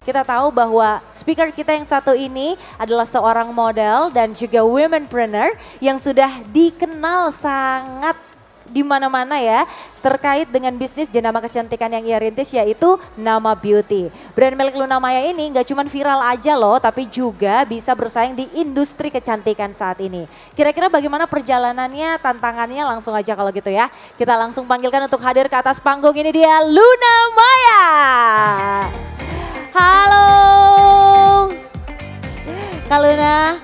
kita tahu bahwa speaker kita yang satu ini adalah seorang model dan juga womenpreneur yang sudah dikenal sangat di mana-mana ya terkait dengan bisnis jenama kecantikan yang ia rintis yaitu Nama Beauty. Brand milik Luna Maya ini nggak cuma viral aja loh tapi juga bisa bersaing di industri kecantikan saat ini. Kira-kira bagaimana perjalanannya, tantangannya langsung aja kalau gitu ya. Kita langsung panggilkan untuk hadir ke atas panggung, ini dia Luna Maya. Halo Kak Luna.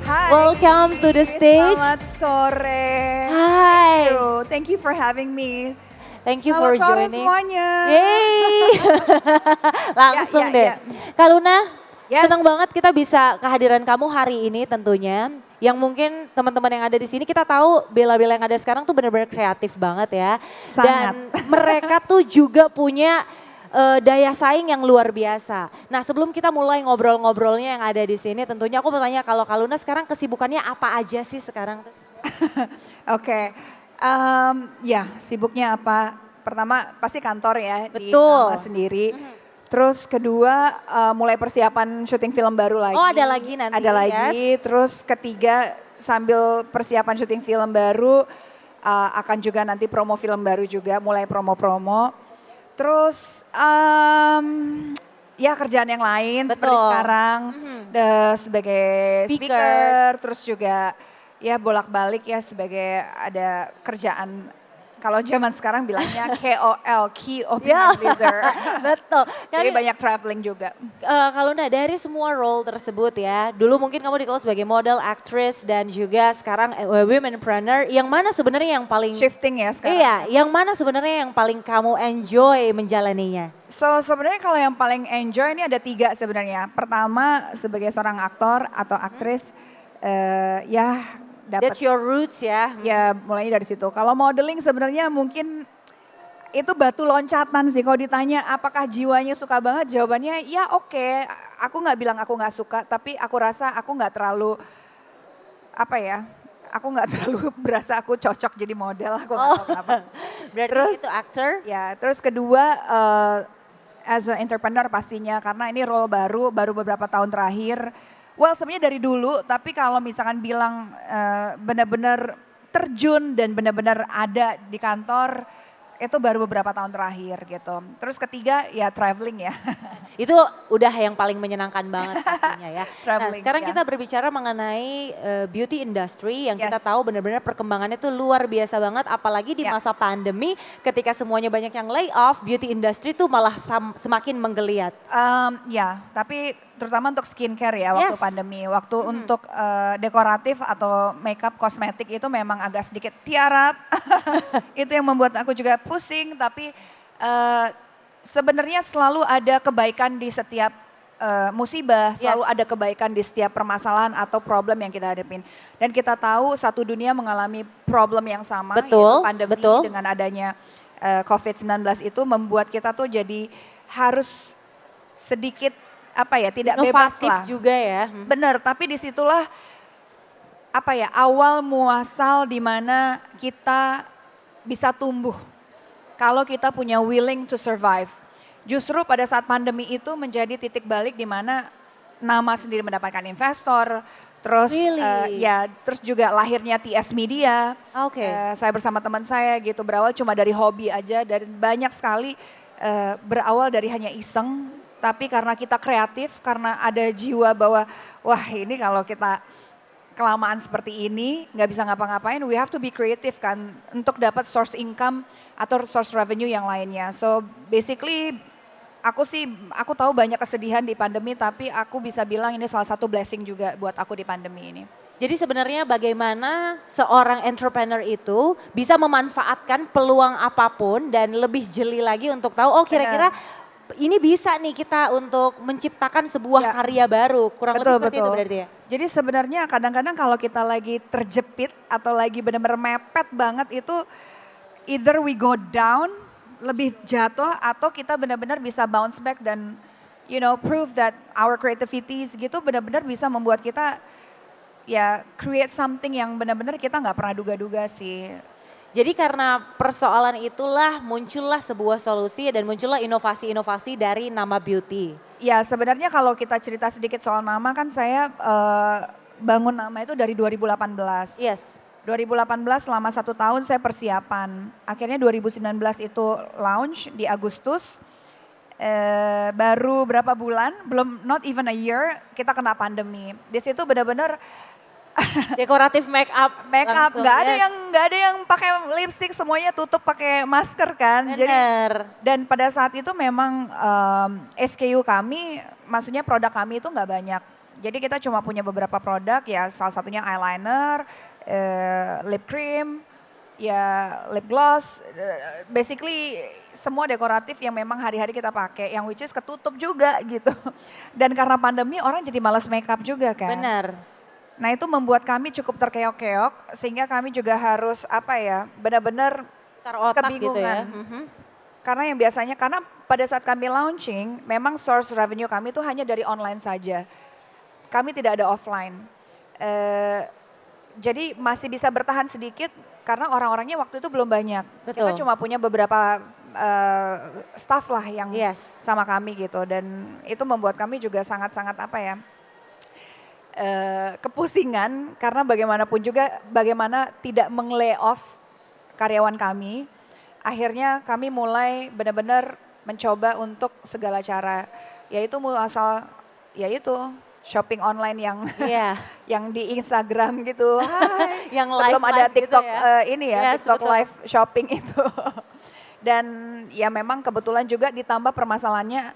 Hai. Welcome to the stage. Selamat sore. Hi. Thank you for having me. Thank you for Selamat sore joining. semuanya. Yeay. Langsung Ya, deh. ya. Kak Luna, Yes. senang banget kita bisa kehadiran kamu hari ini tentunya. Yang mungkin teman-teman yang ada di sini kita tahu bela-bela yang ada sekarang tuh benar-benar kreatif banget ya. Sangat. Dan mereka tuh juga punya daya saing yang luar biasa. Nah sebelum kita mulai ngobrol-ngobrolnya yang ada di sini tentunya aku mau tanya kalau Kak Luna sekarang kesibukannya apa aja sih sekarang tuh? Oke. Ya sibuknya apa? Pertama pasti kantor ya di Betul. Nama sendiri. Terus kedua mulai persiapan syuting film baru lagi. Oh ada lagi nanti. Ada lagi. Yes. Terus ketiga sambil persiapan syuting film baru akan juga nanti promo film baru juga, mulai promo-promo. Terus ya kerjaan yang lain seperti Betul. sekarang sebagai speaker, terus juga ya bolak-balik ya sebagai ada kerjaan. Kalau zaman sekarang bilangnya KOL, Key Ya, Opinion Leader. betul. Jadi Kan, banyak traveling juga. Kalau dari semua role tersebut ya, dulu mungkin kamu dikenal sebagai model, aktris dan juga sekarang womenpreneur. Yang mana sebenarnya yang paling Shifting ya sekarang. Iya, yang mana sebenarnya yang paling kamu enjoy menjalaninya? So sebenarnya kalau yang paling enjoy ini ada 3 sebenarnya. Pertama sebagai seorang aktor atau aktris ya dapat That's your roots ya. ya mulainya dari situ. Kalau modeling sebenarnya mungkin itu batu loncatan sih. Kalau ditanya apakah jiwanya suka banget, jawabannya ya oke. Aku nggak bilang aku nggak suka, tapi aku rasa aku nggak terlalu apa ya. Aku nggak terlalu berasa aku cocok jadi model. Aku nggak tahu kenapa. Berarti Terus, itu aktor? Ya, terus kedua as a entrepreneur pastinya karena ini role baru beberapa tahun terakhir. Well sebenarnya dari dulu, tapi kalau misalkan bilang benar-benar terjun dan benar-benar ada di kantor, itu baru beberapa tahun terakhir gitu. Terus ketiga ya traveling ya. Itu udah yang paling menyenangkan banget pastinya ya. Nah Traveling, sekarang ya. kita berbicara mengenai beauty industry yang kita Yes. tahu benar-benar perkembangannya itu luar biasa banget. Apalagi di Ya. masa pandemi ketika semuanya banyak yang lay off, beauty industry tuh malah semakin menggeliat. Ya, tapi terutama untuk skincare ya waktu Yes. pandemi. Waktu untuk dekoratif atau makeup kosmetik itu memang agak sedikit tiarap. Itu yang membuat aku juga pusing, tapi sebenarnya selalu ada kebaikan di setiap musibah, selalu Yes. ada kebaikan di setiap permasalahan atau problem yang kita hadapin. Dan kita tahu satu dunia mengalami problem yang sama, Betul, yaitu pandemi betul. dengan adanya COVID-19 itu membuat kita tuh jadi harus sedikit apa ya, tidak bebas Inovatif lah. juga ya. Bener, tapi disitulah apa ya, awal muasal di mana kita bisa tumbuh. Kalau kita punya willing to survive. Justru pada saat pandemi itu menjadi titik balik di mana Nama sendiri mendapatkan investor, terus Really? ya terus juga lahirnya TS Media. Oke. Saya bersama teman saya gitu berawal cuma dari hobi aja dan banyak sekali berawal dari hanya iseng, tapi karena kita kreatif, karena ada jiwa bahwa wah ini kalau kita kelamaan seperti ini nggak bisa ngapa-ngapain, we have to be creative kan untuk dapat source income atau source revenue yang lainnya. So basically aku tahu banyak kesedihan di pandemi, tapi aku bisa bilang ini salah satu blessing juga buat aku di pandemi ini. Jadi sebenarnya bagaimana seorang entrepreneur itu bisa memanfaatkan peluang apapun dan lebih jeli lagi untuk tahu oh kira-kira ini bisa nih kita untuk menciptakan sebuah Ya. karya baru. Kurang lebih Betul, seperti itu betul. berarti ya? Jadi sebenarnya kadang-kadang kalau kita lagi terjepit atau lagi benar-benar mepet banget itu either we go down, lebih jatuh atau kita benar-benar bisa bounce back dan prove that our creativities gitu benar-benar bisa membuat kita ya create something yang benar-benar kita nggak pernah duga-duga sih. Jadi karena persoalan itulah muncullah sebuah solusi dan muncullah inovasi-inovasi dari Nama Beauty. Ya sebenarnya kalau kita cerita sedikit soal nama kan saya bangun nama itu dari 2018. Yes. 2018 selama 1 tahun saya persiapan. Akhirnya 2019 itu launch di Agustus. Baru berapa bulan, belum not even a year kita kena pandemi. Di situ benar-benar Dekoratif make up. make up langsung, nggak ada yang pakai lipstick, semuanya tutup pakai masker kan. Bener. Dan pada saat itu memang SKU kami, maksudnya produk kami itu nggak banyak. Jadi kita cuma punya beberapa produk ya, salah satunya eyeliner, lip cream, ya lip gloss, basically semua dekoratif yang memang hari-hari kita pakai, yang which is ketutup juga gitu. Dan karena pandemi orang jadi malas make up juga kan. Bener. Nah itu membuat kami cukup terkeok-keok, sehingga kami juga harus apa ya, benar-benar Putar otak gitu ya. kebingungan. Karena yang biasanya, karena pada saat kami launching, memang source revenue kami itu hanya dari online saja. Kami tidak ada offline. Jadi masih bisa bertahan sedikit karena orang-orangnya waktu itu belum banyak. Betul. Kita cuma punya beberapa staff lah yang Yes. sama kami gitu. Dan itu membuat kami juga sangat-sangat apa ya, kepusingan karena bagaimanapun juga bagaimana tidak meng-lay off karyawan kami. Akhirnya kami mulai benar-benar mencoba untuk segala cara, yaitu yaitu shopping online yang Iya. yang di Instagram gitu. Hai. Yang Sebelum ada live-live gitu TikTok ya. ini ya, Yes, TikTok betul. live shopping itu. Dan ya memang kebetulan juga ditambah permasalahannya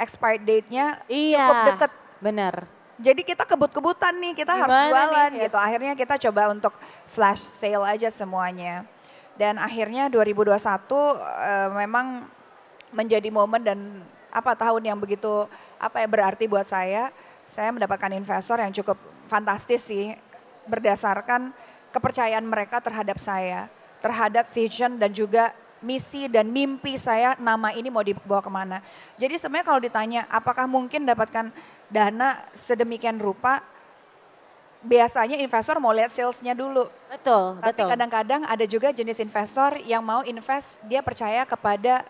expired date-nya Iya. cukup deket. Bener. Jadi kita kebut-kebutan nih, kita harus Gimana jualan nih? Yes. gitu. Akhirnya kita coba untuk flash sale aja semuanya. Dan akhirnya 2021 memang menjadi momen dan tahun yang begitu berarti buat saya. Saya mendapatkan investor yang cukup fantastis sih, berdasarkan kepercayaan mereka terhadap saya, terhadap vision dan juga misi dan mimpi saya, nama ini mau dibawa kemana. Jadi sebenarnya kalau ditanya apakah mungkin dapatkan dana sedemikian rupa, biasanya investor mau lihat salesnya dulu. Betul, Tapi betul. kadang-kadang ada juga jenis investor yang mau invest, dia percaya kepada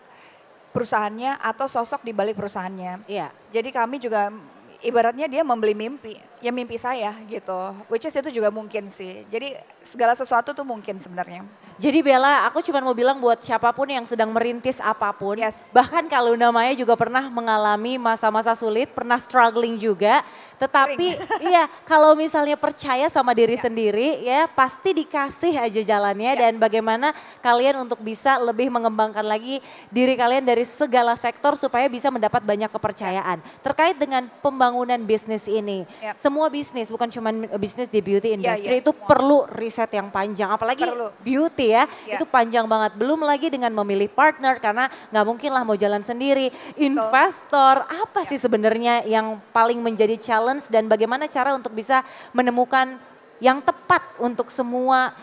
perusahaannya atau sosok di balik perusahaannya. Iya. Jadi kami juga ibaratnya dia membeli mimpi, ya mimpi saya gitu. Which is itu juga mungkin sih. Jadi segala sesuatu tuh mungkin sebenarnya. Jadi Bella, aku cuma mau bilang buat siapapun yang sedang merintis apapun, Yes. bahkan kalau namanya juga pernah mengalami masa-masa sulit, pernah struggling juga, tetapi iya kalau misalnya percaya sama diri sendiri ya pasti dikasih aja jalannya dan bagaimana kalian untuk bisa lebih mengembangkan lagi diri kalian dari segala sektor supaya bisa mendapat banyak kepercayaan. Terkait dengan pembangunan bisnis ini, Yap. semua bisnis bukan cuma bisnis di beauty industry iya, itu semua. perlu riset yang panjang, apalagi Perlu. beauty ya, Ya. itu panjang banget. Belum lagi dengan memilih partner karena nggak mungkin lah mau jalan sendiri. Investor, apa sih sebenarnya yang paling menjadi challenge dan bagaimana cara untuk bisa menemukan yang tepat untuk semua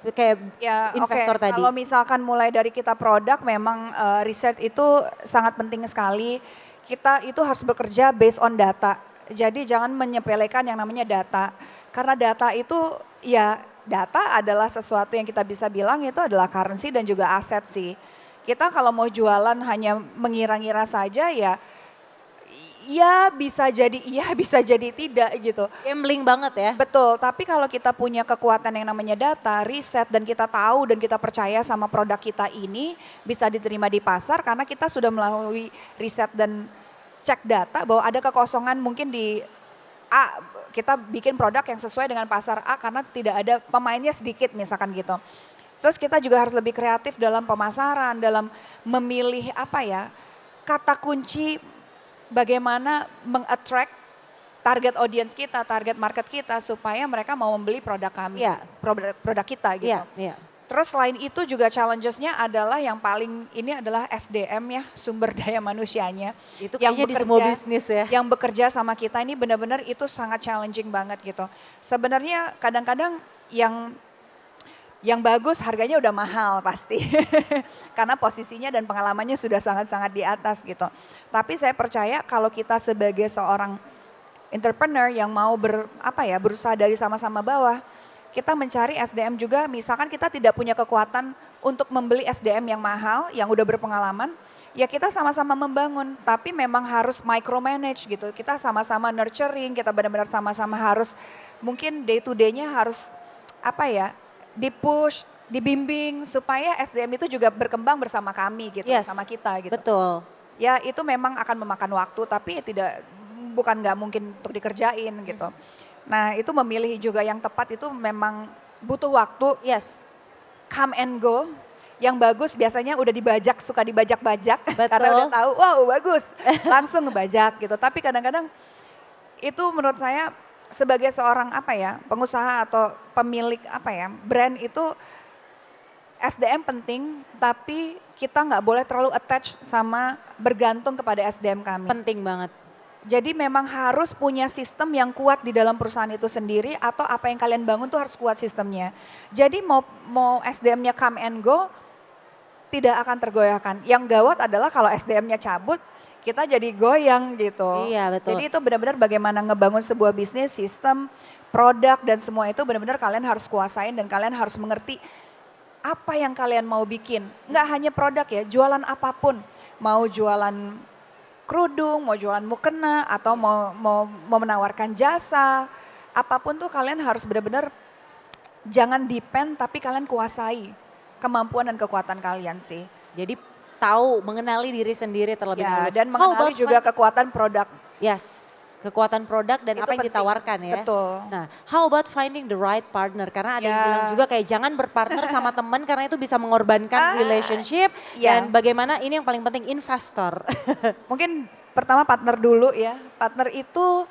kayak Ya investor oke, tadi? kalau misalkan mulai dari kita produk memang riset itu sangat penting sekali. Kita itu harus bekerja based on data. Jadi jangan menyepelekan yang namanya data. Karena data itu ya data adalah sesuatu yang kita bisa bilang itu adalah currency dan juga aset sih. Kita kalau mau jualan hanya mengira-ngira saja ya bisa jadi iya bisa jadi tidak gitu. Gambling banget ya. Betul, tapi kalau kita punya kekuatan yang namanya data, riset dan kita tahu dan kita percaya sama produk kita ini bisa diterima di pasar karena kita sudah melalui riset dan cek data bahwa ada kekosongan mungkin di A, kita bikin produk yang sesuai dengan pasar A karena tidak ada pemainnya sedikit misalkan gitu. Terus kita juga harus lebih kreatif dalam pemasaran, dalam memilih kata kunci bagaimana meng-attract target audience kita, target market kita supaya mereka mau membeli produk kami, Iya. produk kita gitu. Iya, iya. Terus selain itu juga challenges-nya adalah yang paling ini adalah SDM ya, sumber daya manusianya. Itu yang kayaknya di semua bisnis ya. Yang bekerja sama kita ini benar-benar itu sangat challenging banget gitu. Sebenarnya kadang-kadang yang bagus harganya udah mahal pasti. Karena posisinya dan pengalamannya sudah sangat-sangat di atas gitu. Tapi saya percaya kalau kita sebagai seorang entrepreneur yang mau berusaha dari sama-sama bawah, kita mencari SDM juga, misalkan kita tidak punya kekuatan untuk membeli SDM yang mahal, yang udah berpengalaman, ya kita sama-sama membangun, tapi memang harus micromanage gitu. Kita sama-sama nurturing, kita benar-benar sama-sama harus mungkin day to day-nya harus apa ya, di-push, dibimbing supaya SDM itu juga berkembang bersama kami gitu, Yes, bersama kita gitu. betul. Ya itu memang akan memakan waktu, tapi bukan nggak mungkin untuk dikerjain gitu. Nah itu memilih juga yang tepat itu memang butuh waktu, Yes, come and go. Yang bagus biasanya udah dibajak, suka dibajak-bajak karena Betul. udah tahu, wow bagus, langsung ngebajak gitu. Tapi kadang-kadang itu menurut saya sebagai seorang apa ya, pengusaha atau pemilik apa ya, brand itu SDM penting, tapi kita nggak boleh terlalu attach sama bergantung kepada SDM kami. penting banget. Jadi memang harus punya sistem yang kuat di dalam perusahaan itu sendiri atau apa yang kalian bangun tuh harus kuat sistemnya. Jadi mau SDM-nya come and go tidak akan tergoyahkan. Yang gawat adalah kalau SDM-nya cabut kita jadi goyang gitu. Iya, betul. Jadi itu benar-benar bagaimana ngebangun sebuah bisnis, sistem, produk dan semua itu benar-benar kalian harus kuasain dan kalian harus mengerti apa yang kalian mau bikin. Nggak hanya produk ya, jualan apapun. Mau jualan kerudung, mau jualan mukena atau mau menawarkan jasa, apapun tuh kalian harus benar-benar jangan depend tapi kalian kuasai kemampuan dan kekuatan kalian sih. Jadi tahu mengenali diri sendiri terlebih Ya, dahulu. dan How mengenali about juga kekuatan produk. Yes, kekuatan produk dan Itu apa yang penting. ditawarkan ya. Betul. Nah, how about finding the right partner? Karena ada yang Ya. bilang juga kayak jangan berpartner sama teman karena itu bisa mengorbankan relationship. ya. Dan bagaimana ini yang paling penting investor. Mungkin pertama partner dulu ya. Partner itu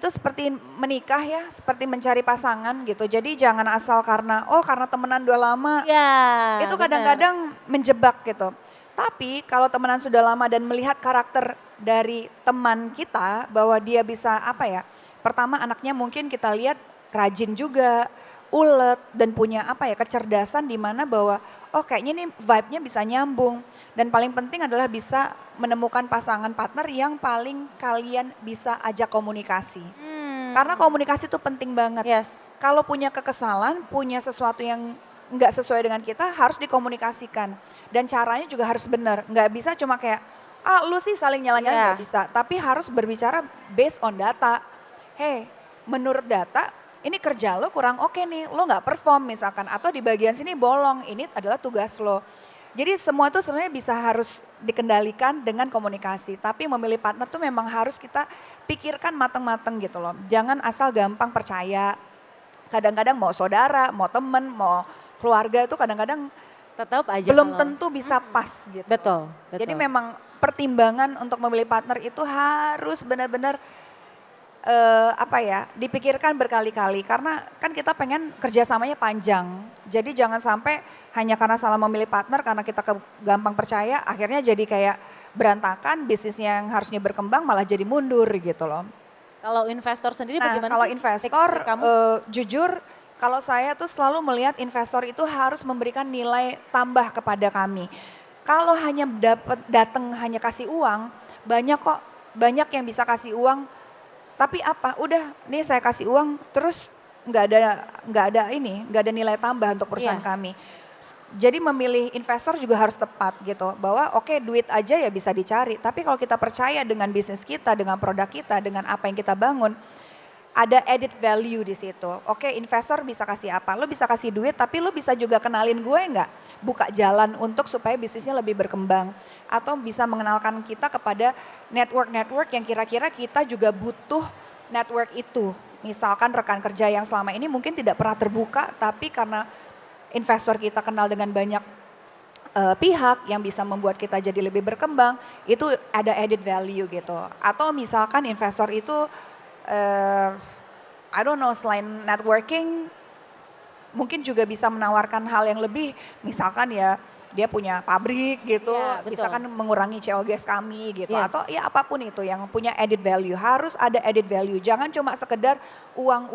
seperti menikah ya, seperti mencari pasangan gitu. Jadi jangan asal karena temenan udah lama. Ya, Itu benar. kadang-kadang menjebak gitu. Tapi kalau temenan sudah lama dan melihat karakter dari teman kita bahwa dia bisa apa ya, pertama anaknya mungkin kita lihat rajin juga, ulet dan punya apa ya kecerdasan di mana bahwa kayaknya nih vibe-nya bisa nyambung. Dan paling penting adalah bisa menemukan pasangan partner yang paling kalian bisa ajak komunikasi. Karena komunikasi itu penting banget. Yes. Kalau punya kekesalan, punya sesuatu yang nggak sesuai dengan kita harus dikomunikasikan. Dan caranya juga harus benar. Nggak bisa cuma kayak, lu sih saling nyala-nyala nggak bisa. Tapi harus berbicara based on data. Hey, menurut data ini kerja lo kurang oke nih, lo nggak perform misalkan. Atau di bagian sini bolong, ini adalah tugas lo. Jadi semua itu sebenarnya bisa harus dikendalikan dengan komunikasi. Tapi memilih partner tuh memang harus kita pikirkan matang-matang gitu loh. Jangan asal gampang percaya. Kadang-kadang mau saudara, mau temen, mau keluarga itu kadang-kadang Tetap aja belum kalau- tentu bisa pas gitu. Betul, betul. Jadi memang pertimbangan untuk memilih partner itu harus benar-benar dipikirkan berkali-kali karena kan kita pengen kerjasamanya panjang. Jadi jangan sampai hanya karena salah memilih partner karena kita gampang percaya akhirnya jadi kayak berantakan bisnis yang harusnya berkembang malah jadi mundur gitu loh. Kalau investor sendiri Nah bagaimana kalau sih? investor Take kamu? jujur kalau saya tuh selalu melihat investor itu harus memberikan nilai tambah kepada kami. Kalau hanya datang hanya kasih uang, banyak yang bisa kasih uang. Tapi apa? Udah, nih saya kasih uang, terus nggak ada nilai tambah untuk perusahaan Iya. kami. Jadi memilih investor juga harus tepat gitu, bahwa oke, duit aja ya bisa dicari. Tapi kalau kita percaya dengan bisnis kita, dengan produk kita, dengan apa yang kita bangun, ada added value di situ. Oke, investor bisa kasih apa? Lo bisa kasih duit, tapi lo bisa juga kenalin gue nggak? Buka jalan untuk supaya bisnisnya lebih berkembang. Atau bisa mengenalkan kita kepada network-network yang kira-kira kita juga butuh network itu. Misalkan rekan kerja yang selama ini mungkin tidak pernah terbuka, tapi karena investor kita kenal dengan banyak pihak yang bisa membuat kita jadi lebih berkembang, itu ada added value gitu. Atau misalkan investor itu selain networking, mungkin juga bisa menawarkan hal yang lebih, misalkan ya dia punya pabrik gitu, Iya, betul. misalkan mengurangi CO gas kami gitu, Yes. atau ya apapun itu yang punya added value, harus ada added value, jangan cuma sekedar uang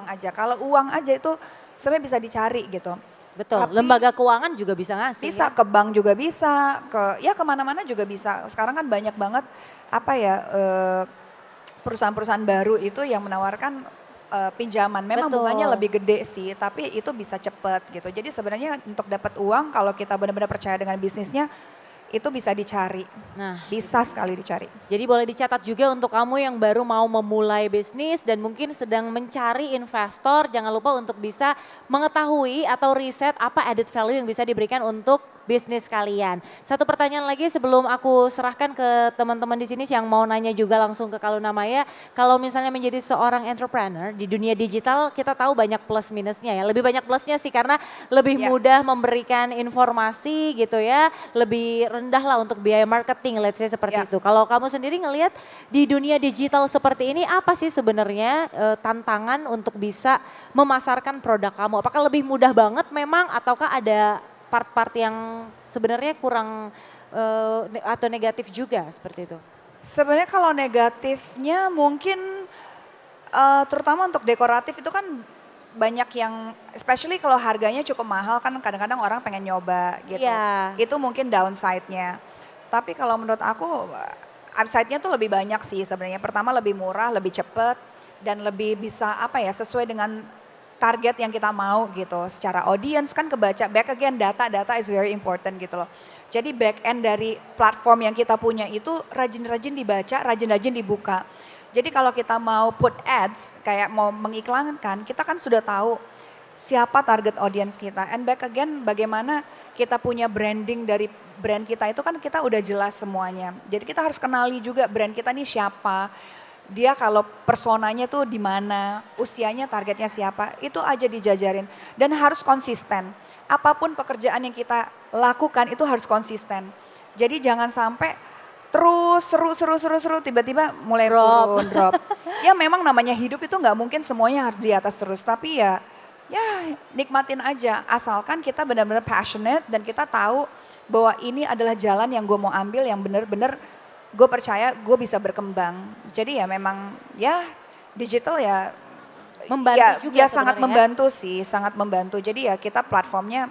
aja. Kalau uang aja itu sebenarnya bisa dicari gitu. Betul, Tapi- lembaga keuangan juga bisa ngasih. Bisa ya? ke bank juga bisa, kemana-mana juga bisa. Sekarang kan banyak banget perusahaan-perusahaan baru itu yang menawarkan pinjaman. Memang Betul. bunganya lebih gede sih, tapi itu bisa cepet gitu. Jadi sebenarnya untuk dapat uang kalau kita benar-benar percaya dengan bisnisnya, itu bisa dicari. Nah, Bisa sekali dicari. jadi boleh dicatat juga untuk kamu yang baru mau memulai bisnis dan mungkin sedang mencari investor, jangan lupa untuk bisa mengetahui atau riset apa added value yang bisa diberikan untuk bisnis kalian. Satu pertanyaan lagi sebelum aku serahkan ke teman-teman di sini yang mau nanya juga langsung ke Kaluna Maya. Kalau misalnya menjadi seorang entrepreneur di dunia digital, kita tahu banyak plus minusnya ya. Lebih banyak plusnya sih karena lebih Ya. mudah memberikan informasi gitu ya. Lebih rendah lah untuk biaya marketing, let's say seperti Ya. itu. Kalau kamu sendiri ngelihat di dunia digital seperti ini apa sih sebenarnya tantangan untuk bisa memasarkan produk kamu? Apakah lebih mudah banget memang ataukah ada part-part yang sebenarnya kurang atau negatif juga seperti itu? Sebenarnya kalau negatifnya mungkin terutama untuk dekoratif itu kan banyak yang, especially kalau harganya cukup mahal kan kadang-kadang orang pengen nyoba gitu. Iya. Itu mungkin downside-nya. Tapi kalau menurut aku upside-nya tuh lebih banyak sih sebenarnya. Pertama lebih murah, lebih cepet dan lebih bisa apa ya sesuai dengan target yang kita mau gitu. Secara audience kan kebaca, back again data is very important gitu loh. Jadi back end dari platform yang kita punya itu rajin-rajin dibaca, rajin-rajin dibuka. Jadi kalau kita mau put ads, kayak mau mengiklankan, kita kan sudah tahu siapa target audience kita. And back again bagaimana kita punya branding dari brand kita itu kan kita udah jelas semuanya. Jadi kita harus kenali juga brand kita nih siapa. Dia kalau personanya tuh di mana, usianya targetnya siapa, itu aja dijajarin. Dan harus konsisten. Apapun pekerjaan yang kita lakukan itu harus konsisten. Jadi jangan sampai terus seru tiba-tiba mulai turun, drop. Ya memang namanya hidup itu nggak mungkin semuanya harus di atas terus. Tapi ya nikmatin aja. Asalkan kita benar-benar passionate dan kita tahu bahwa ini adalah jalan yang gue mau ambil yang benar-benar gue percaya gue bisa berkembang. Jadi ya memang ya digital ya Membantu juga ya sangat sebenarnya. membantu sih, sangat membantu. Jadi ya kita platformnya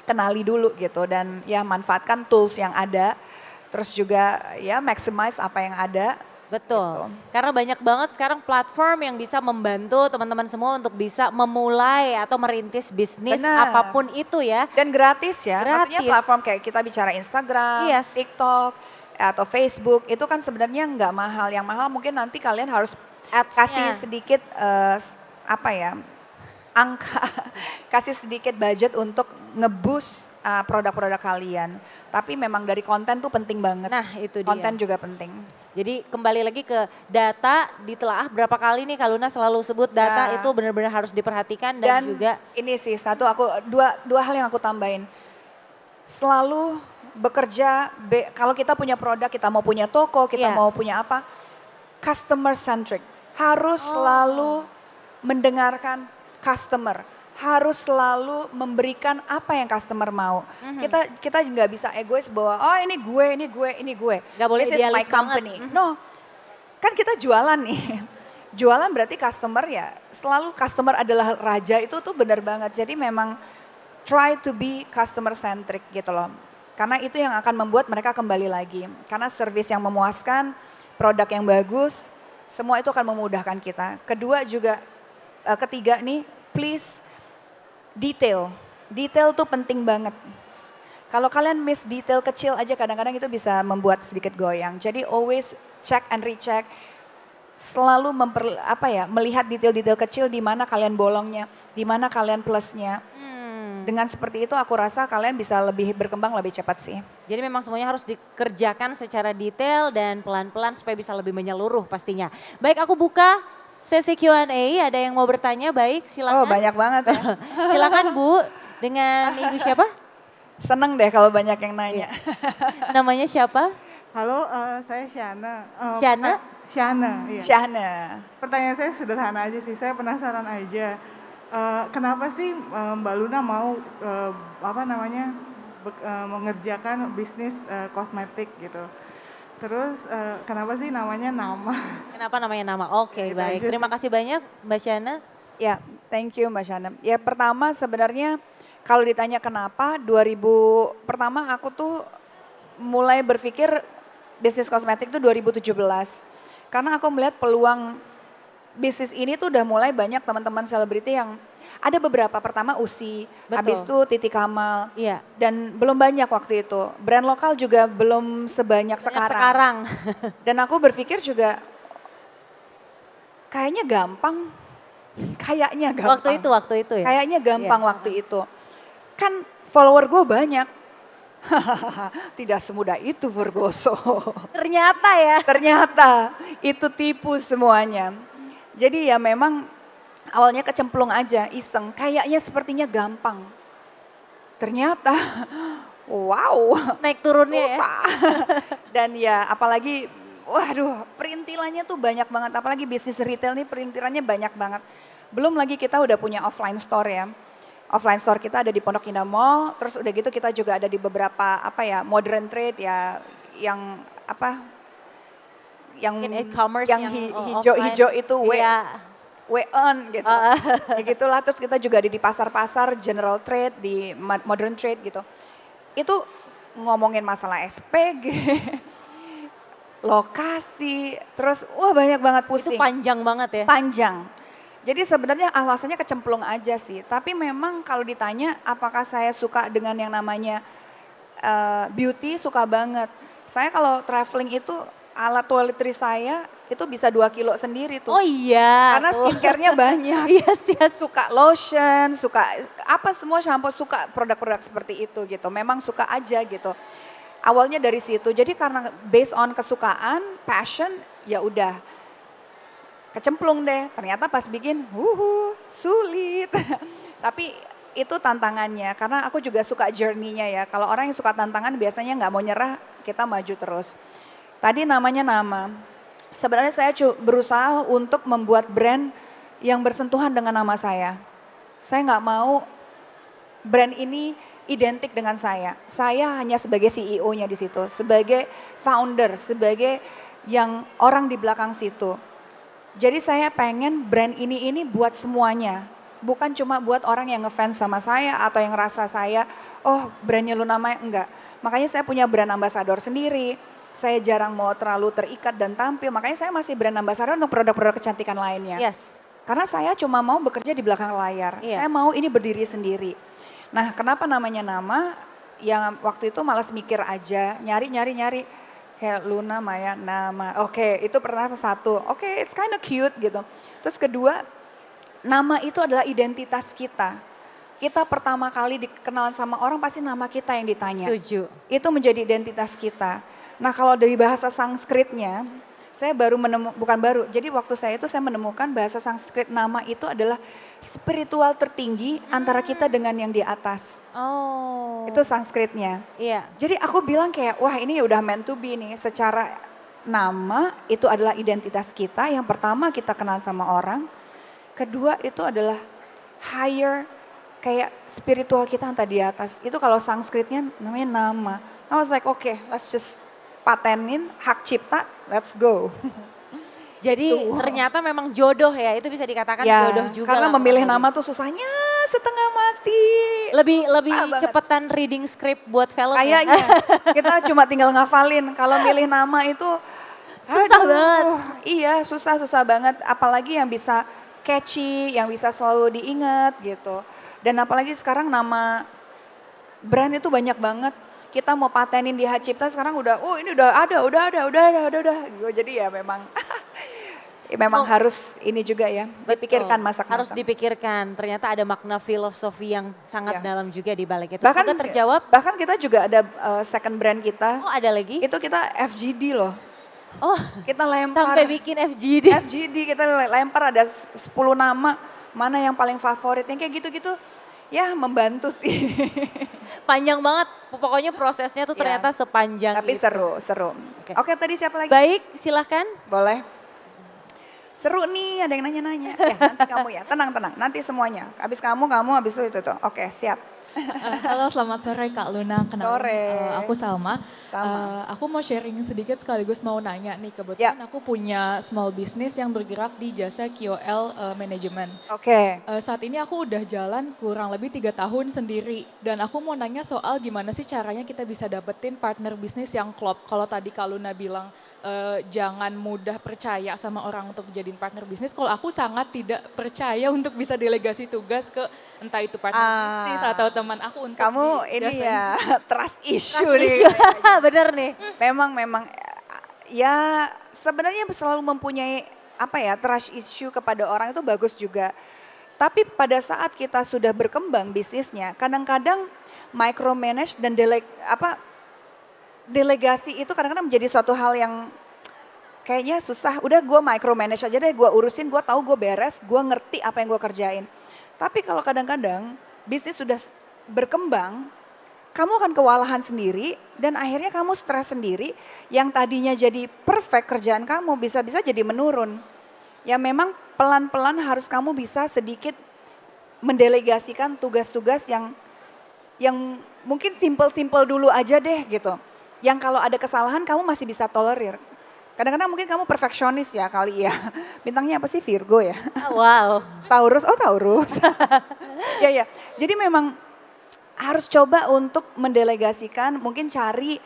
kenali dulu gitu dan ya manfaatkan tools yang ada. Terus juga ya maximize apa yang ada. Betul, Gitu. karena banyak banget sekarang platform yang bisa membantu teman-teman semua untuk bisa memulai atau merintis bisnis Benar. apapun itu ya. Dan gratis ya, maksudnya Gratis. platform kayak kita bicara Instagram, Yes. TikTok, atau Facebook itu kan sebenarnya nggak mahal. Yang mahal mungkin nanti kalian harus Ads-nya. kasih sedikit apa ya, angka, kasih sedikit budget untuk ngeboost produk-produk kalian. Tapi memang dari konten tuh penting banget. Nah itu dia. Konten juga penting. Jadi kembali lagi ke data, ditelaah berapa kali nih Kaluna selalu sebut data Ya. itu benar-benar harus diperhatikan dan juga ini sih dua hal yang aku tambahin. Selalu bekerja, kalau kita punya produk, kita mau punya toko, kita Iya. mau punya apa, customer centric. Harus selalu mendengarkan customer. Harus selalu memberikan apa yang customer mau. Kita nggak bisa egois bahwa oh ini gue. Nggak boleh This is my idealis banget. company. No, kan kita jualan nih. Jualan berarti customer ya, selalu customer adalah raja itu tuh benar banget. Jadi memang try to be customer centric gitu loh. Karena itu yang akan membuat mereka kembali lagi. Karena service yang memuaskan, produk yang bagus, semua itu akan memudahkan kita. Kedua juga, ketiga nih, please detail. Detail tuh penting banget. Kalau kalian miss detail kecil aja kadang-kadang itu bisa membuat sedikit goyang. Jadi always check and recheck. Selalu melihat detail-detail kecil di mana kalian bolongnya, di mana kalian plusnya. Dengan seperti itu aku rasa kalian bisa lebih berkembang lebih cepat sih. jadi memang semuanya harus dikerjakan secara detail dan pelan-pelan supaya bisa lebih menyeluruh pastinya. Baik aku buka sesi Q&A, ada yang mau bertanya baik silakan. Oh banyak banget ya. Silakan Bu, dengan Ibu siapa? Seneng deh kalau banyak yang nanya. Namanya siapa? Halo, saya Syana. Syana? Syana, iya. Syahna. Pertanyaan saya sederhana aja sih, saya penasaran aja. Kenapa sih Mbak Luna mau mengerjakan bisnis kosmetik gitu? Terus kenapa sih namanya nama? Kenapa namanya nama? Oke Itu baik, aja terima sih. kasih banyak Mbak Syana. Ya, thank you Mbak Syahna. Ya pertama sebenarnya kalau ditanya kenapa, pertama aku tuh mulai berpikir bisnis kosmetik itu 2017. Karena aku melihat peluang bisnis ini tuh udah mulai banyak teman-teman selebriti yang ada beberapa, pertama Usi, Betul. habis itu Titi Kamal, Iya. dan belum banyak waktu itu. Brand lokal juga belum sebanyak sekarang. Sekarang. Dan aku berpikir juga kayaknya gampang, kayaknya gampang. Waktu itu ya. Kayaknya gampang Iya. waktu itu. Kan follower gue banyak. Tidak semudah itu Virgoso. Ternyata ya. Ternyata itu tipu semuanya. Jadi ya memang awalnya kecemplung aja, iseng. Kayaknya sepertinya gampang. Ternyata wow. Naik turunnya ya. Susah. Dan ya apalagi waduh perintilannya tuh banyak banget. Apalagi bisnis retail nih perintilannya banyak banget. Belum lagi kita udah punya offline store ya. Offline store kita ada di Pondok Indah Mall, terus udah gitu kita juga ada di beberapa apa ya modern trade ya yang apa yang Mungkin e-commerce yang yang hijau-hijau itu Iya. on gitu. Ya gitulah terus kita juga ada di pasar-pasar general trade, di modern trade gitu. Itu ngomongin masalah SPG, lokasi, terus wah banyak banget Itu pusing. panjang banget ya. Panjang. Jadi sebenarnya alasannya kecemplung aja sih. Tapi memang kalau ditanya apakah saya suka dengan yang namanya beauty, suka banget. Saya kalau traveling itu alat toiletries saya itu bisa 2 kilo sendiri tuh. Oh iya. Karena tuh. skincare-nya banyak. Yes, yes. Suka lotion, suka apa semua shampoo, suka produk-produk seperti itu gitu. Memang suka aja gitu. Awalnya dari situ. Jadi karena based on kesukaan, passion, ya udah kecemplung deh. Ternyata pas bikin, sulit. Tapi itu tantangannya. Karena aku juga suka journey-nya ya. Kalau orang yang suka tantangan biasanya nggak mau nyerah, kita maju terus. Tadi namanya nama. Sebenarnya saya berusaha untuk membuat brand yang bersentuhan dengan nama saya. Saya nggak mau brand ini identik dengan saya. Saya hanya sebagai CEO-nya di situ, sebagai founder, sebagai yang orang di belakang situ. Jadi saya pengen brand ini buat semuanya. Bukan cuma buat orang yang ngefans sama saya atau yang rasa saya, oh brandnya Luna Maya, enggak. Makanya saya punya brand ambassador sendiri. Saya jarang mau terlalu terikat dan tampil, makanya saya masih brand ambassador untuk produk-produk kecantikan lainnya. Yes. Karena saya cuma mau bekerja di belakang layar. Iya. Saya mau ini berdiri sendiri. Nah kenapa namanya nama? Yang waktu itu malas mikir aja, nyari. Kayak Luna Maya nama. Oke, itu pernah satu. Oke, it's kind of cute gitu. Terus kedua, nama itu adalah identitas kita. Kita pertama kali dikenal sama orang pasti nama kita yang ditanya. Setuju. Itu menjadi identitas kita. Nah kalau dari bahasa Sanskritnya, saya baru jadi waktu saya menemukan bahasa Sanskrit nama itu adalah spiritual tertinggi antara kita dengan yang di atas. Oh. Itu Sanskritnya. Iya. Jadi aku bilang kayak wah ini udah meant to be nih, secara nama itu adalah identitas kita. Yang pertama kita kenal sama orang, kedua itu adalah higher kayak spiritual kita yang tadi di atas. Itu kalau Sanskritnya namanya nama. I was like okay, let's just patenin hak cipta, let's go. Jadi ternyata memang jodoh ya, itu bisa dikatakan Ya, jodoh juga. karena lah memilih kurang nama tuh susahnya setengah mati. lebih Susah lebih banget. cepetan reading script buat film ya. Kayaknya kita cuma tinggal ngafalin. Kalau milih nama itu Susah banget. Iya, susah banget. Apalagi yang bisa catchy, yang bisa selalu diingat gitu. Dan apalagi sekarang nama brand itu banyak banget. Kita mau patenin di hak cipta sekarang udah, oh ini udah ada. Jadi ya memang memang harus ini juga ya, dipikirkan Betul, masak-masak. harus dipikirkan. Ternyata ada makna filosofi yang sangat Ya. dalam juga di balik itu. Bahkan Semoga terjawab. Bahkan kita juga ada second brand kita. Oh ada lagi? Itu kita FGD loh. Oh Kita lempar. sampai bikin FGD. FGD kita lempar ada 10 nama. Mana yang paling favorit. Yang kayak gitu-gitu ya membantu sih. Panjang banget. Pokoknya prosesnya tuh Ya. ternyata sepanjang Tapi itu. seru. Oke. Oke tadi siapa lagi? Baik silahkan. Boleh. Seru nih ada yang nanya-nanya. Ya nanti kamu ya, tenang. Nanti semuanya. Habis kamu, habis itu tuh. Oke siap. Halo, selamat sore Kak Luna. Kenalin, Sore. aku Salma. Sama. Aku mau sharing sedikit sekaligus mau nanya nih. Kebetulan aku punya small business yang bergerak di jasa KOL management. Oke. Saat ini aku udah jalan kurang lebih 3 tahun sendiri. Dan aku mau nanya soal gimana sih caranya kita bisa dapetin partner bisnis yang klop. Kalau tadi Kak Luna bilang jangan mudah percaya sama orang untuk jadiin partner bisnis. Kalau aku sangat tidak percaya untuk bisa delegasi tugas ke entah itu partner bisnis atau teman aku untuk Kamu di ini jasa ya trust issue Trust nih. issue. Bener nih. Memang ya sebenarnya selalu mempunyai apa ya trust issue kepada orang itu bagus juga. Tapi pada saat kita sudah berkembang bisnisnya, kadang-kadang micromanage dan delegasi itu kadang-kadang menjadi suatu hal yang kayaknya susah. Udah gue micromanage aja deh, gue urusin, gue tahu gue beres, gue ngerti apa yang gue kerjain. Tapi kalau kadang-kadang bisnis sudah berkembang, kamu akan kewalahan sendiri dan akhirnya kamu stres sendiri. Yang tadinya jadi perfect kerjaan kamu bisa-bisa jadi menurun. Ya memang pelan-pelan harus kamu bisa sedikit mendelegasikan tugas-tugas yang mungkin simple-simple dulu aja deh gitu. Yang kalau ada kesalahan kamu masih bisa tolerir. Kadang-kadang mungkin kamu perfeksionis ya kali ya. Bintangnya apa sih, Virgo ya? Wow. Taurus, oh Taurus. Ya. Jadi memang harus coba untuk mendelegasikan, mungkin cari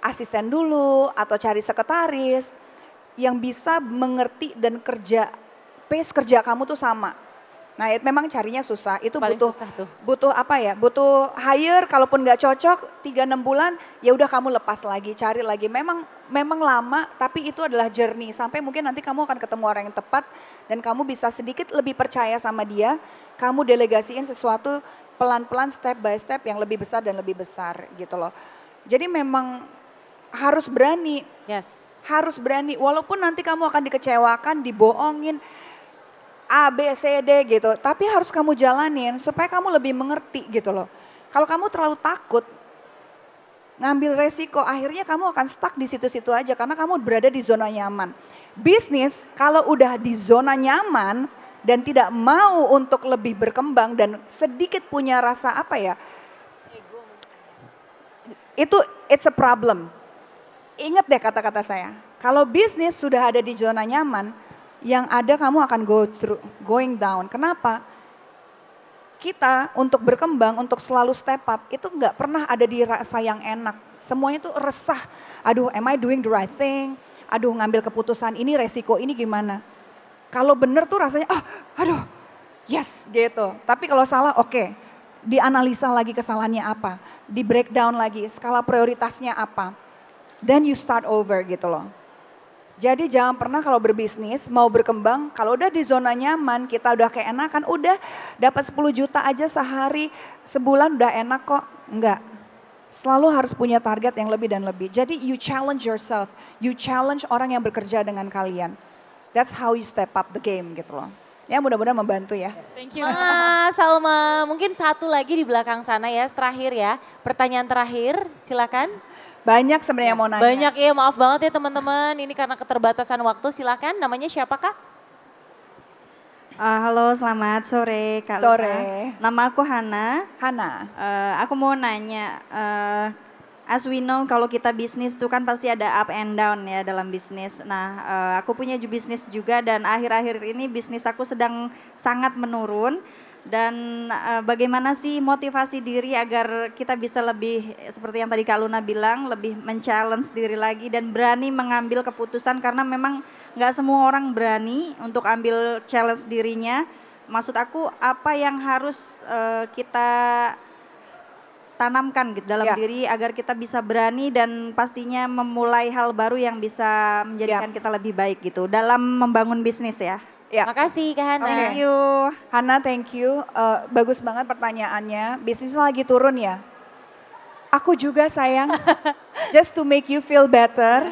asisten dulu atau cari sekretaris yang bisa mengerti dan pace kerja kamu tuh sama. Nah, memang carinya susah. Itu Paling susah tuh. butuh apa ya? Butuh hire, kalaupun nggak cocok 3-6 bulan, ya udah kamu lepas lagi, cari lagi. Memang lama, tapi itu adalah journey sampai mungkin nanti kamu akan ketemu orang yang tepat dan kamu bisa sedikit lebih percaya sama dia. Kamu delegasiin sesuatu pelan-pelan step by step yang lebih besar dan lebih besar gitu loh. Jadi memang harus berani. Yes. Harus berani walaupun nanti kamu akan dikecewakan, dibohongin A, B, C, D gitu. Tapi harus kamu jalanin supaya kamu lebih mengerti gitu loh. Kalau kamu terlalu takut ngambil resiko, akhirnya kamu akan stuck di situ-situ aja karena kamu berada di zona nyaman. Bisnis kalau udah di zona nyaman dan tidak mau untuk lebih berkembang dan sedikit punya rasa apa ya, itu it's a problem. Ingat deh kata-kata saya, kalau bisnis sudah ada di zona nyaman, yang ada kamu akan going down. Kenapa? Kita untuk berkembang, untuk selalu step up, itu nggak pernah ada di rasa yang enak. Semuanya tuh resah. Aduh, am I doing the right thing? Aduh, ngambil keputusan ini, resiko ini gimana? Kalau bener tuh rasanya, aduh, yes gitu. Tapi kalau salah, oke. Dianalisa lagi kesalahannya apa, di breakdown lagi, skala prioritasnya apa. Then you start over gitu loh. Jadi jangan pernah kalau berbisnis, mau berkembang, kalau udah di zona nyaman, kita udah keenakan, udah dapat 10 juta aja sehari, sebulan udah enak kok. Enggak. Selalu harus punya target yang lebih dan lebih. Jadi you challenge yourself, you challenge orang yang bekerja dengan kalian. That's how you step up the game gitu loh. Ya mudah-mudahan membantu ya. Thank you. Salma, mungkin satu lagi di belakang sana ya, terakhir ya. Pertanyaan terakhir, silakan. Banyak sebenarnya yang mau nanya. Banyak ya, maaf banget ya teman-teman. Ini karena keterbatasan waktu, silakan. Namanya siapa Kak? Halo, selamat sore Kak Sore. Luna. Nama aku Hana. Hana. Aku mau nanya, as we know kalau kita bisnis itu kan pasti ada up and down ya dalam bisnis. Nah, aku punya bisnis juga dan akhir-akhir ini bisnis aku sedang sangat menurun. Dan bagaimana sih motivasi diri agar kita bisa lebih seperti yang tadi Kak Luna bilang, lebih men-challenge diri lagi dan berani mengambil keputusan karena memang nggak semua orang berani untuk ambil challenge dirinya. Maksud aku apa yang harus kita tanamkan gitu dalam diri agar kita bisa berani dan pastinya memulai hal baru yang bisa menjadikan kita lebih baik gitu dalam membangun bisnis ya. Ya. Makasih Kak Hana. Thank you. Hana, thank you. Bagus banget pertanyaannya. Bisnisnya lagi turun ya? Aku juga sayang. Just to make you feel better.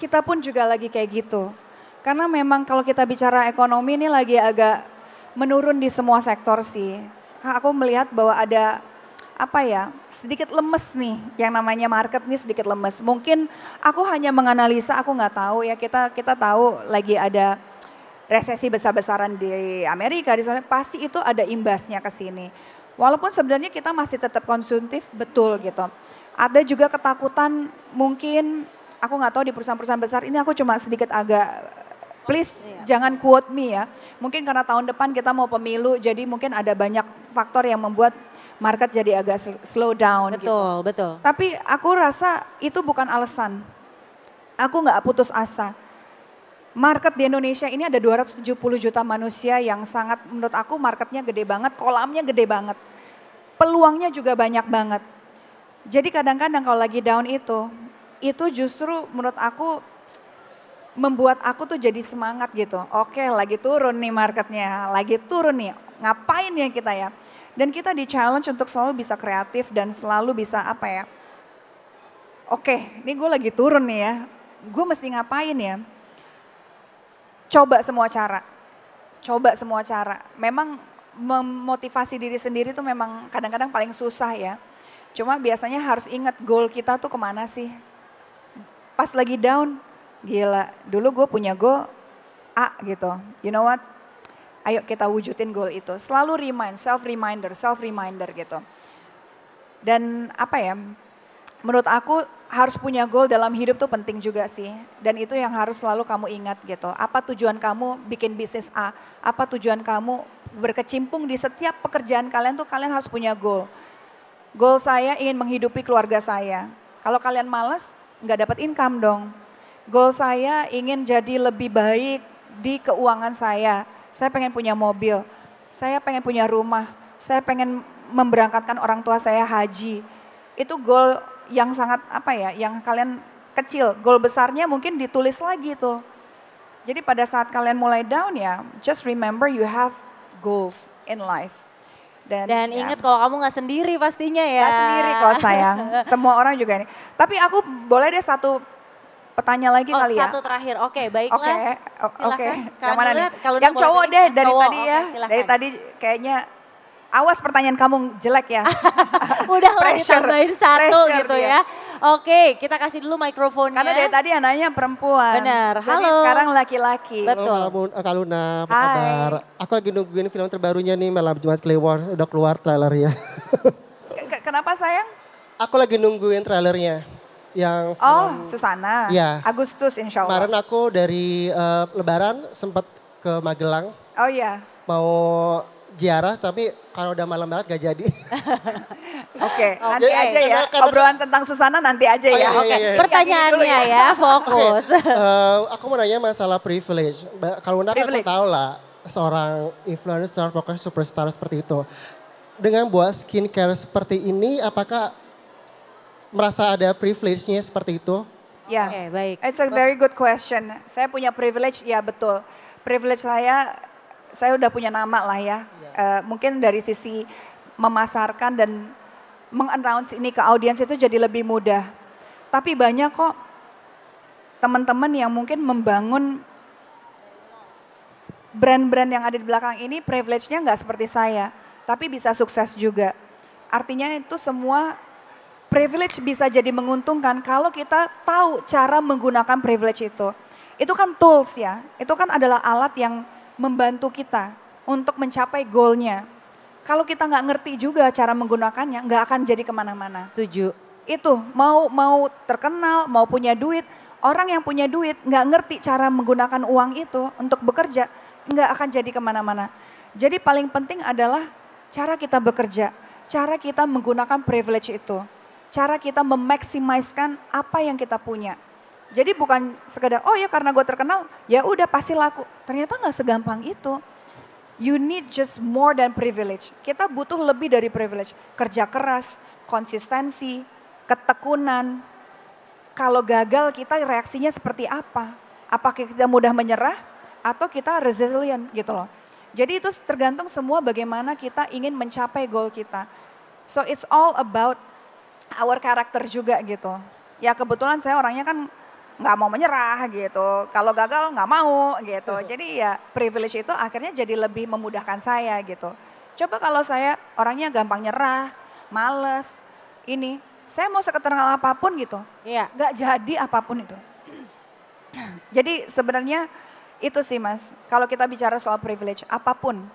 Kita pun juga lagi kayak gitu. Karena memang kalau kita bicara ekonomi ini lagi agak menurun di semua sektor sih. Aku melihat bahwa ada apa ya, sedikit lemes nih, yang namanya market nih sedikit lemes. Mungkin aku hanya menganalisa, aku nggak tahu ya, kita tahu lagi ada resesi besar-besaran di Amerika, di sana pasti itu ada imbasnya ke sini. Walaupun sebenarnya kita masih tetap konsumtif, betul gitu. Ada juga ketakutan mungkin, aku nggak tahu di perusahaan-perusahaan besar ini aku cuma sedikit agak, please jangan quote me ya. Mungkin karena tahun depan kita mau pemilu, jadi mungkin ada banyak faktor yang membuat market jadi agak slow down gitu. Betul, betul. Tapi aku rasa itu bukan alasan. Aku nggak putus asa. Market di Indonesia ini ada 270 juta manusia yang sangat menurut aku marketnya gede banget, kolamnya gede banget. Peluangnya juga banyak banget. Jadi kadang-kadang kalau lagi down itu justru menurut aku membuat aku tuh jadi semangat gitu. Oke, lagi turun nih marketnya, lagi turun nih. Ngapain ya kita ya? Dan kita di challenge untuk selalu bisa kreatif dan selalu bisa apa ya? Oke, ini gue lagi turun nih ya. Gue mesti ngapain ya? Coba semua cara. Coba semua cara. Memang memotivasi diri sendiri tuh memang kadang-kadang paling susah ya. Cuma biasanya harus ingat goal kita tuh kemana sih. Pas lagi down, gila dulu gue punya goal A gitu. You know what? Ayo kita wujudin goal itu. Selalu self reminder gitu. Dan apa ya, menurut aku harus punya goal dalam hidup tuh penting juga sih. Dan itu yang harus selalu kamu ingat gitu. Apa tujuan kamu bikin bisnis A? Apa tujuan kamu berkecimpung di setiap pekerjaan kalian tuh kalian harus punya goal. Goal saya ingin menghidupi keluarga saya. Kalau kalian malas, nggak dapat income dong. Goal saya ingin jadi lebih baik di keuangan saya. Saya pengen punya mobil, saya pengen punya rumah, saya pengen memberangkatkan orang tua saya haji. Itu goal yang sangat apa ya, yang kalian kecil. Goal besarnya mungkin ditulis lagi tuh. Jadi pada saat kalian mulai down ya, just remember you have goals in life. Dan ya, ingat kalau kamu nggak sendiri pastinya ya. nggak sendiri kok sayang, semua orang juga ini. Tapi aku boleh deh satu pertanyaan lagi kali ya. Satu terakhir, oke baiklah. Oke. Silakan. Yang mana nih? Kalau Yang cowok deh dari cowok, tadi ya. silakan. Dari tadi kayaknya, awas pertanyaan kamu jelek ya. Udahlah Pressure, ditambahin satu pressure gitu dia. ya. Oke, kita kasih dulu mikrofonnya. Karena dari tadi anaknya perempuan. Benar, Jadi halo. sekarang laki-laki. Betul. Halo Kak Luna, apa Hai. kabar? Aku lagi nungguin film terbarunya nih Malam Jumat Kliwon, udah keluar trailernya. Kenapa sayang? Aku lagi nungguin trailernya. Yang Oh, Susana. Iya. Agustus insya Allah. kemarin aku dari Lebaran sempat ke Magelang, Oh iya. mau ziarah tapi kalau udah malam banget gak jadi. Oke, nanti Oke. aja ya. Karena- Obrolan tentang Susana nanti aja Oh, ya. iya, Oke. iya, iya. Pertanyaannya ya, fokus. Aku mau nanya masalah privilege. Kalau Luna kan aku Privilege. tahu lah seorang influencer, pokoknya superstar seperti itu. Dengan buat skincare seperti ini, apakah merasa ada privilege-nya seperti itu? Ya. Oke, baik. It's a very good question. Saya punya privilege, ya betul. Privilege saya udah punya nama lah ya. Mungkin dari sisi memasarkan dan meng-announce ini ke audiens itu jadi lebih mudah. Tapi banyak kok teman-teman yang mungkin membangun brand-brand yang ada di belakang ini privilege-nya nggak seperti saya. Tapi bisa sukses juga. Artinya itu semua privilege bisa jadi menguntungkan kalau kita tahu cara menggunakan privilege itu. Itu kan tools ya, itu kan adalah alat yang membantu kita untuk mencapai goalnya. Kalau kita nggak ngerti juga cara menggunakannya, nggak akan jadi kemana-mana. Setuju. Itu mau terkenal, mau punya duit, orang yang punya duit nggak ngerti cara menggunakan uang itu untuk bekerja, nggak akan jadi kemana-mana. Jadi paling penting adalah cara kita bekerja, cara kita menggunakan privilege itu. Cara kita memaksimiskan apa yang kita punya. Jadi bukan sekedar, oh ya karena gue terkenal, ya udah pasti laku. Ternyata nggak segampang itu. You need just more than privilege. Kita butuh lebih dari privilege. Kerja keras, konsistensi, ketekunan. Kalau gagal kita reaksinya seperti apa? Apakah kita mudah menyerah atau kita resilient gitu loh. Jadi itu tergantung semua bagaimana kita ingin mencapai goal kita. So it's all about our character juga gitu. Ya kebetulan saya orangnya kan nggak mau menyerah gitu. Kalau gagal nggak mau gitu. Jadi ya privilege itu akhirnya jadi lebih memudahkan saya gitu. Coba kalau saya orangnya gampang nyerah, males, ini. Saya mau seketerkenal apapun gitu. Iya. Nggak jadi apapun itu. Jadi sebenarnya itu sih Mas. Kalau kita bicara soal privilege apapun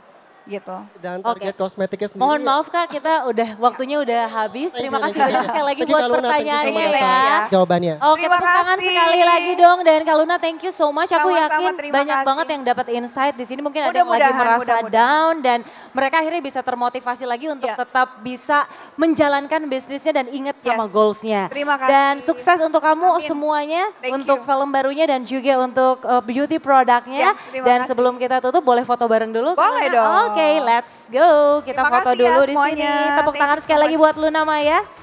gitu. Dan target kosmetiknya sendiri. Mohon maaf Kak, kita waktunya udah habis. Terima kasih banyak sekali lagi Thank you, buat Kak Luna. Thank you so pertanyaannya much ya. atas jawabannya. Oke, Terima tepuk tangan kasih. sekali lagi dong. Dan Kak Luna, thank you so much. Aku Sama-sama, yakin terima banyak kasih. banget yang dapat insight di sini. Mungkin ada yang lagi Mudah-mudahan, merasa mudah-mudahan. down dan mereka akhirnya bisa termotivasi lagi untuk Ya. tetap bisa menjalankan bisnisnya dan ingat sama Yes. goalsnya. Terima kasih. Dan sukses untuk kamu Amin. semuanya, Thank untuk you. film barunya dan juga untuk beauty produknya. Ya, terima Dan kasih. sebelum kita tutup, boleh foto bareng dulu? Kak Boleh Luna? dong. Oke, let's go. Kita Terima foto kasih ya dulu di semuanya. sini. Tepuk Thank tangan you so sekali lagi much. buat Luna Maya.